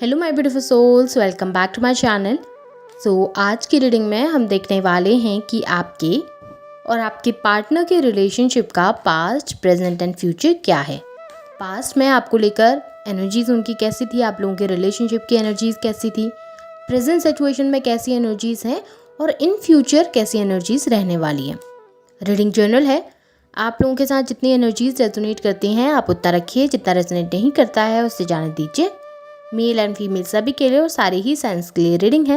Hello my beautiful souls, welcome back to my channel. आज की reading में हम देखने वाले हैं कि आपके और आपके पार्टनर के रिलेशनशिप का पास्ट, प्रेजेंट एंड फ्यूचर क्या है। पास्ट में आपको लेकर एनर्जीज उनकी कैसी थी, आप लोगों के रिलेशनशिप की एनर्जीज कैसी थी, प्रेजेंट सिचुएशन में कैसी एनर्जीज हैं और इन फ्यूचर कैसी एनर्जीज रहने वाली हैं। रीडिंग जर्नल है, आप लोगों के साथ जितनी एनर्जीज रेजोनेट करती हैं आप उतना रखिए, जितना रेजोनेट नहीं करता है उससे जाने दीजिए। मेल एंड फीमेल सभी के लिए और सारे ही साइंस के लिए रीडिंग है।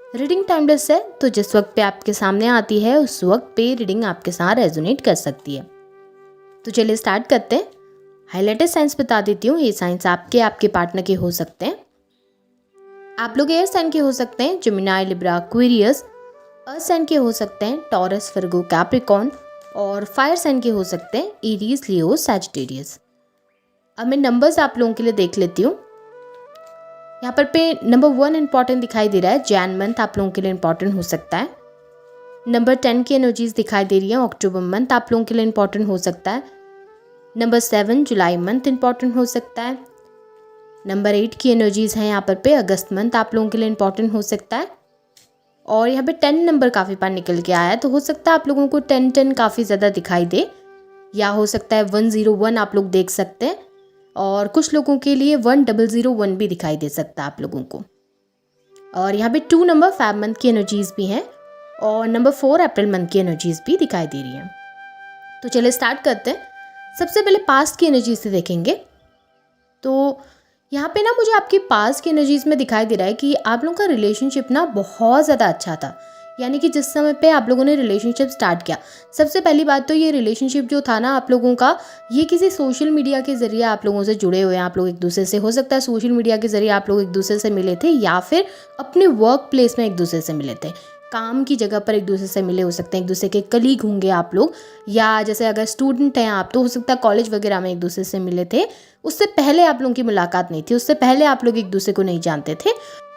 रीडिंग टाइमलेस है, तो जिस वक्त पे आपके सामने आती है उस वक्त पे रीडिंग आपके साथ रेजोनेट कर सकती है। तो चलिए स्टार्ट करते हैं। हाईलाइटेड साइंस बता देती हूँ। ये साइंस आपके पार्टनर के हो सकते हैं। आप लोग एयर साइन के हो सकते हैं, Gemini, Libra, Aquarius. Earth sign के हो सकते हैं, टॉरस, वर्गो, कैप्रिकॉर्न। और फायर साइन के हो सकते हैं, एरीज, लियो, सैजिटेरियस। अब मैं नंबर्स आप लोगों के लिए देख लेती हूँ। यहाँ पर पे नंबर 1 इंपॉर्टेंट दिखाई दे रहा है, जैन मंथ आप लोगों के लिए इंपॉर्टेंट हो सकता है। नंबर 10 की एनर्जीज दिखाई दे रही है, अक्टूबर मंथ आप लोगों के लिए इंपॉर्टेंट हो सकता है। नंबर 7 जुलाई मंथ इंपॉर्टेंट हो सकता है। नंबर 8 की एनर्जीज है यहाँ पर पे अगस्त मंथ आप लोगों के लिए इंपॉर्टेंट हो सकता है। और यहाँ पे 10 नंबर काफ़ी बार निकल के आया है, तो हो सकता है आप लोगों को 10 काफ़ी ज़्यादा दिखाई दे, या हो सकता है 101 आप लोग देख सकते हैं। और कुछ लोगों के लिए 1001 भी दिखाई दे सकता है आप लोगों को। और यहाँ पे 2 नंबर फेब मंथ की एनर्जीज भी हैं और नंबर 4 अप्रैल मंथ की एनर्जीज भी दिखाई दे रही हैं। तो चलिए स्टार्ट करते हैं। सबसे पहले पास्ट की एनर्जीज से देखेंगे। तो यहाँ पे ना मुझे आपकी पास्ट की एनर्जीज में दिखाई दे रहा है कि आप लोगों का रिलेशनशिप ना बहुत ज़्यादा अच्छा था। यानी कि जिस समय पे आप लोगों ने रिलेशनशिप स्टार्ट किया, सबसे पहली बात तो ये रिलेशनशिप जो था ना आप लोगों का, ये किसी सोशल मीडिया के ज़रिए आप लोगों से जुड़े हुए हैं। आप लोग एक दूसरे से, हो सकता है सोशल मीडिया के ज़रिए आप लोग एक दूसरे से मिले थे, या फिर अपने वर्क प्लेस में एक दूसरे से मिले थे, काम की जगह पर एक दूसरे से मिले हो सकते हैं, एक दूसरे के कलीग होंगे आप लोग, या जैसे अगर स्टूडेंट हैं आप तो हो सकता है कॉलेज वगैरह में एक दूसरे से मिले थे। उससे पहले आप लोगों की मुलाकात नहीं थी, उससे पहले आप लोग एक दूसरे को नहीं जानते थे।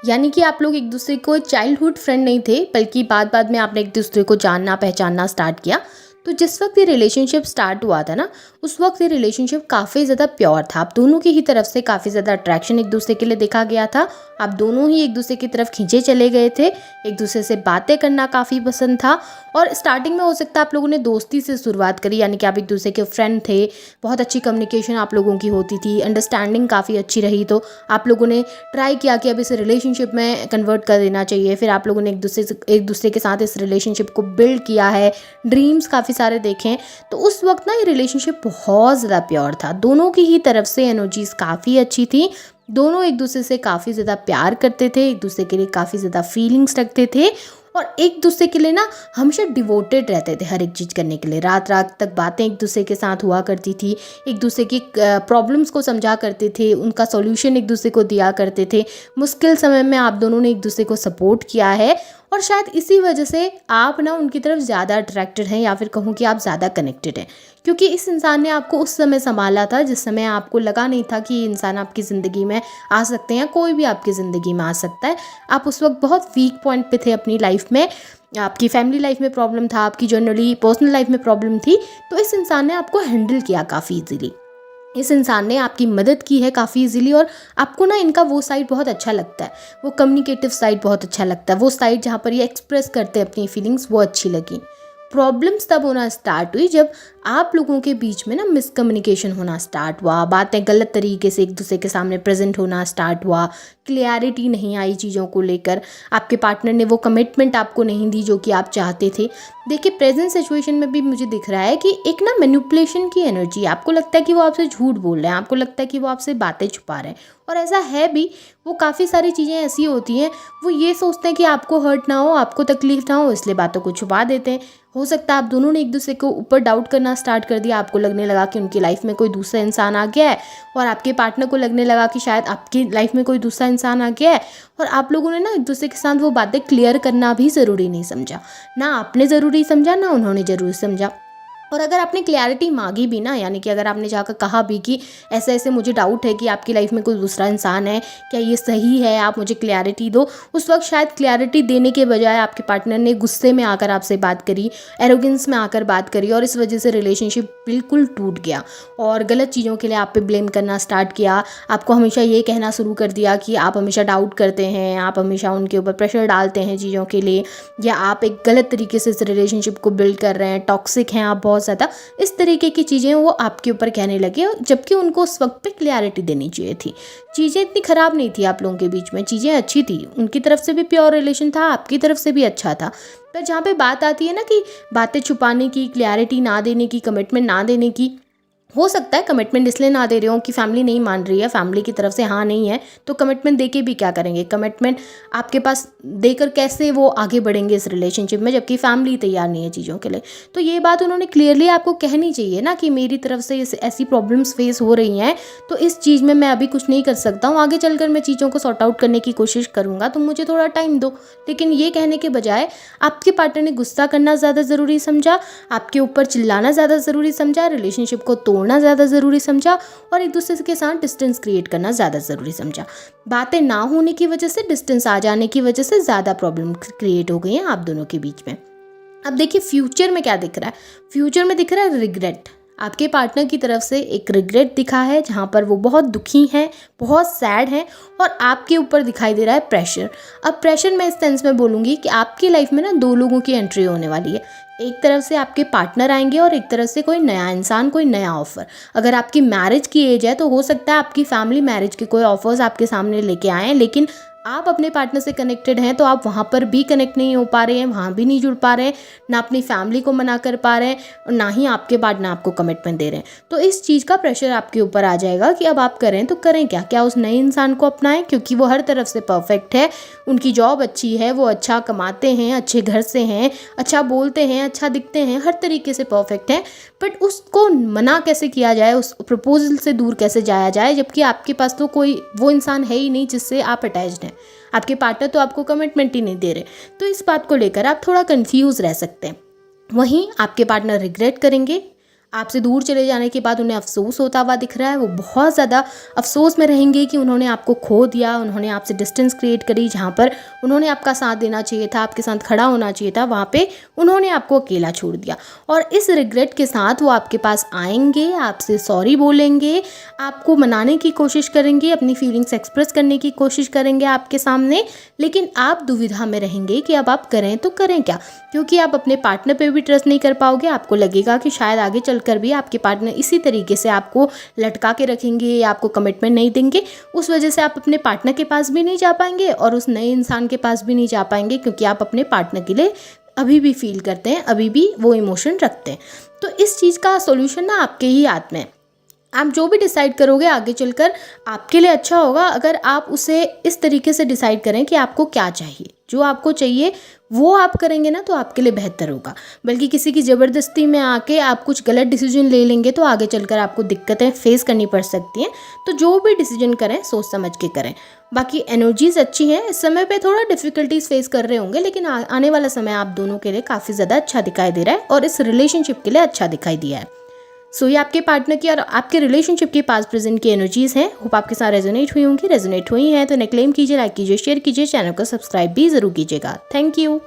यानी कि आप लोग एक दूसरे को चाइल्डहुड फ्रेंड नहीं थे, बल्कि बाद में आपने एक दूसरे को जानना पहचानना स्टार्ट किया। तो जिस वक्त ये रिलेशनशिप स्टार्ट हुआ था ना, उस वक्त ये रिलेशनशिप काफ़ी ज़्यादा प्योर था। आप दोनों की ही तरफ से काफ़ी ज़्यादा अट्रैक्शन एक दूसरे के लिए देखा गया था। आप दोनों ही एक दूसरे की तरफ खींचे चले गए थे, एक दूसरे से बातें करना काफ़ी पसंद था। और स्टार्टिंग में हो सकता है आप लोगों ने दोस्ती से शुरुआत करी, यानी कि आप एक दूसरे के फ्रेंड थे, बहुत अच्छी कम्युनिकेशन आप लोगों की होती थी, अंडरस्टैंडिंग काफ़ी अच्छी रही। तो आप लोगों ने ट्राई किया कि अब इसे रिलेशनशिप में कन्वर्ट कर देना चाहिए। फिर आप लोगों ने एक दूसरे के साथ इस रिलेशनशिप को बिल्ड किया है, ड्रीम्स काफ़ी सारे देखें। तो उस वक्त ना ये रिलेशनशिप बहुत ज़्यादा प्योर था, दोनों की ही तरफ से एनर्जीज काफ़ी अच्छी थी, दोनों एक दूसरे से काफ़ी ज़्यादा प्यार करते थे, एक दूसरे के लिए काफ़ी ज़्यादा फीलिंग्स रखते थे और एक दूसरे के लिए ना हमेशा डिवोटेड रहते थे हर एक चीज़ करने के लिए। रात रात तक बातें एक दूसरे के साथ हुआ करती थी, एक दूसरे की प्रॉब्लम्स को समझा करते थे, उनका सॉल्यूशन एक दूसरे को दिया करते थे। मुश्किल समय में आप दोनों ने एक दूसरे को सपोर्ट किया है और शायद इसी वजह से आप ना उनकी तरफ ज़्यादा अट्रैक्टेड हैं, या फिर कहूँ कि आप ज़्यादा कनेक्टेड हैं, क्योंकि इस इंसान ने आपको उस समय संभाला था जिस समय आपको लगा नहीं था कि ये इंसान आपकी ज़िंदगी में आ सकते हैं, कोई भी आपकी ज़िंदगी में आ सकता है। आप उस वक्त बहुत वीक पॉइंट पे थे अपनी लाइफ में, आपकी फैमिली लाइफ में प्रॉब्लम था, आपकी जनरली पर्सनल लाइफ में प्रॉब्लम थी। तो इस इंसान ने आपको हैंडल किया काफ़ी ईजीली, इस इंसान ने आपकी मदद की है काफ़ी इजीली। और आपको ना इनका वो साइड बहुत अच्छा लगता है, वो कम्युनिकेटिव साइड बहुत अच्छा लगता है, वो साइड जहाँ पर ये एक्सप्रेस करते हैं अपनी फीलिंग्स, वो अच्छी लगी। प्रॉब्लम्स तब होना स्टार्ट हुई जब आप लोगों के बीच में ना मिसकम्युनिकेशन होना स्टार्ट हुआ, बातें गलत तरीके से एक दूसरे के सामने प्रेजेंट होना स्टार्ट हुआ, क्लियरिटी नहीं आई चीज़ों को लेकर, आपके पार्टनर ने वो कमिटमेंट आपको नहीं दी जो कि आप चाहते थे। देखिए प्रेजेंट सिचुएशन में भी मुझे दिख रहा है कि एक ना मैनिपुलेशन की एनर्जी, आपको लगता है कि वो आपसे झूठ बोल रहे हैं, आपको लगता है कि वो आपसे बातें छुपा रहे हैं, और ऐसा है भी। वो काफ़ी सारी चीज़ें ऐसी होती हैं, वो ये सोचते हैं कि आपको हर्ट ना हो, आपको तकलीफ ना हो, इसलिए बातों को छुपा देते हैं। हो सकता है आप दोनों ने एक दूसरे को ऊपर डाउट करना स्टार्ट कर दिया, आपको लगने लगा कि उनकी लाइफ में कोई दूसरा इंसान आ गया है, और आपके पार्टनर को लगने लगा कि शायद आपकी लाइफ में कोई दूसरा इंसान आ गया है। और आप लोगों ने ना एक दूसरे के साथ वो बातें क्लियर करना भी ज़रूरी नहीं समझा, ना आपने ज़रूरी समझा ना उन्होंने ज़रूरी समझा। और अगर आपने क्लैरिटी मांगी भी ना, यानी कि अगर आपने जाकर कहा भी कि ऐसे ऐसे मुझे डाउट है कि आपकी लाइफ में कोई दूसरा इंसान है, क्या ये सही है, आप मुझे क्लैरिटी दो, उस वक्त शायद क्लैरिटी देने के बजाय आपके पार्टनर ने गुस्से में आकर आपसे बात करी, एरोगेंस में आकर बात करी, और इस वजह से रिलेशनशिप बिल्कुल टूट गया और गलत चीज़ों के लिए आप पे ब्लेम करना स्टार्ट किया। आपको हमेशा ये कहना शुरू कर दिया कि आप हमेशा डाउट करते हैं, आप हमेशा उनके ऊपर प्रेशर डालते हैं चीज़ों के लिए, या आप एक गलत तरीके से इस रिलेशनशिप को बिल्ड कर रहे हैं, टॉक्सिक हैं आप बहुत ज़्यादा, इस तरीके की चीज़ें वो आपके ऊपर कहने लगे, जबकि उनको उस वक्त पे क्लैरिटी देनी चाहिए थी। चीज़ें इतनी ख़राब नहीं थी आप लोगों के बीच में, चीज़ें अच्छी थी, उनकी तरफ से भी प्योर रिलेशन था, आपकी तरफ से भी अच्छा था। पर जहाँ पे बात आती है ना कि बातें छुपाने की, क्लैरिटी ना देने की, कमिटमेंट ना देने की, हो सकता है कमिटमेंट इसलिए ना दे रहे हो कि फैमिली नहीं मान रही है, फैमिली की तरफ से हाँ नहीं है, तो कमिटमेंट देके भी क्या करेंगे, कमिटमेंट आपके पास देकर कैसे वो आगे बढ़ेंगे इस रिलेशनशिप में, जबकि फैमिली तैयार नहीं है चीज़ों के लिए। तो ये बात उन्होंने क्लियरली आपको कहनी चाहिए ना कि मेरी तरफ से ऐसी प्रॉब्लम्स फेस हो रही हैं, तो इस चीज़ में मैं अभी कुछ नहीं कर सकता हूँ, आगे चलकर मैं चीज़ों को सॉर्ट आउट करने की कोशिश करूँगा, तो मुझे थोड़ा टाइम दो। लेकिन ये कहने के बजाय आपके पार्टनर ने गुस्सा करना ज़्यादा ज़रूरी समझा, आपके ऊपर चिल्लाना ज़्यादा ज़रूरी समझा, रिलेशनशिप को तोड़ना ज़्यादा ज़रूरी समझा, और एक दूसरे के साथ डिस्टेंस क्रिएट करना ज़्यादा ज़रूरी समझा। बातें ना होने की वजह से, डिस्टेंस आ जाने की वजह से ज़्यादा प्रॉब्लम क्रिएट हो गई हैं आप दोनों के बीच में। अब देखिए फ्यूचर में क्या दिख रहा है, फ्यूचर में दिख रहा है रिग्रेट। आपके पार्टनर की तरफ से एक रिग्रेट दिखा है जहाँ पर वो बहुत दुखी हैं, बहुत सैड हैं, और आपके ऊपर दिखाई दे रहा है प्रेशर। अब प्रेशर मैं इस सेंस में बोलूँगी कि आपकी लाइफ में ना दो लोगों की एंट्री होने वाली है, एक तरफ से आपके पार्टनर आएंगे और एक तरफ से कोई नया इंसान, कोई नया ऑफ़र। अगर आपकी मैरिज की एज है तो हो सकता है आपकी फैमिली मैरिज के कोई ऑफर्स आपके सामने लेके आएँ, लेकिन आप अपने पार्टनर से कनेक्टेड हैं तो आप वहाँ पर भी कनेक्ट नहीं हो पा रहे हैं, वहाँ भी नहीं जुड़ पा रहे हैं, ना अपनी फैमिली को मना कर पा रहे हैं, और ना ही आपके पार्टनर आपको कमिटमेंट दे रहे हैं। तो इस चीज़ का प्रेशर आपके ऊपर आ जाएगा कि अब आप करें तो करें क्या उस नए इंसान को अपनाएं, क्योंकि वो हर तरफ से परफेक्ट है, उनकी जॉब अच्छी है, वो अच्छा कमाते हैं, अच्छे घर से हैं, अच्छा बोलते हैं, अच्छा दिखते हैं, हर तरीके से परफेक्ट है। बट उसको मना कैसे किया जाए, उस प्रपोजल से दूर कैसे जाया जाए, जबकि आपके पास तो कोई वो इंसान है ही नहीं जिससे आप अटैच्ड हैं। आपके पार्टनर तो आपको कमिटमेंट ही नहीं दे रहे, तो इस बात को लेकर आप थोड़ा कंफ्यूज रह सकते हैं। वहीं आपके पार्टनर रिग्रेट करेंगे, आपसे दूर चले जाने के बाद उन्हें अफसोस होता हुआ दिख रहा है, वो बहुत ज़्यादा अफसोस में रहेंगे कि उन्होंने आपको खो दिया, उन्होंने आपसे डिस्टेंस क्रिएट करी, जहाँ पर उन्होंने आपका साथ देना चाहिए था, आपके साथ खड़ा होना चाहिए था, वहाँ पे उन्होंने आपको अकेला छोड़ दिया। और इस रिग्रेट के साथ वो आपके पास आएंगे, आपसे सॉरी बोलेंगे, आपको मनाने की कोशिश करेंगे, अपनी फीलिंग्स एक्सप्रेस करने की कोशिश करेंगे आपके सामने, लेकिन आप दुविधा में रहेंगे कि अब आप करें तो करें क्या, क्योंकि आप अपने पार्टनर पे भी ट्रस्ट नहीं कर पाओगे। आपको लगेगा कि शायद आगे चलकर भी आपके पार्टनर इसी तरीके से आपको लटका के रखेंगे या आपको कमिटमेंट नहीं देंगे, उस वजह से आप अपने पार्टनर के पास भी नहीं जा पाएंगे और उस नए इंसान के पास भी नहीं जा पाएंगे, क्योंकि आप अपने पार्टनर के लिए अभी भी फील करते हैं, अभी भी वो इमोशन रखते हैं। तो इस चीज़ का सोल्यूशन ना आपके ही हाथ में है। आप जो भी डिसाइड करोगे आगे चलकर आपके लिए अच्छा होगा, अगर आप उसे इस तरीके से डिसाइड करें कि आपको क्या चाहिए, जो आपको चाहिए वो आप करेंगे ना तो आपके लिए बेहतर होगा। बल्कि किसी की ज़बरदस्ती में आके आप कुछ गलत डिसीजन ले लेंगे तो आगे चलकर आपको दिक्कतें फेस करनी पड़ सकती हैं। तो जो भी डिसीजन करें सोच समझ के करें। बाकी एनर्जीज अच्छी हैं, इस समय पे थोड़ा डिफ़िकल्टीज फेस कर रहे होंगे, लेकिन आने वाला समय आप दोनों के लिए काफ़ी ज़्यादा अच्छा दिखाई दे रहा है और इस रिलेशनशिप के लिए अच्छा दिखाई दिया है। सो ये आपके पार्टनर की और आपके रिलेशनशिप की पास्ट प्रेजेंट की एनर्जीज़ हैं। होप आपके साथ रेजोनेट हुई होंगी। रेजोनेट हुई हैं तो इन्हें क्लेम कीजिए, लाइक कीजिए, शेयर कीजिए, चैनल को सब्सक्राइब भी ज़रूर कीजिएगा। Thank you.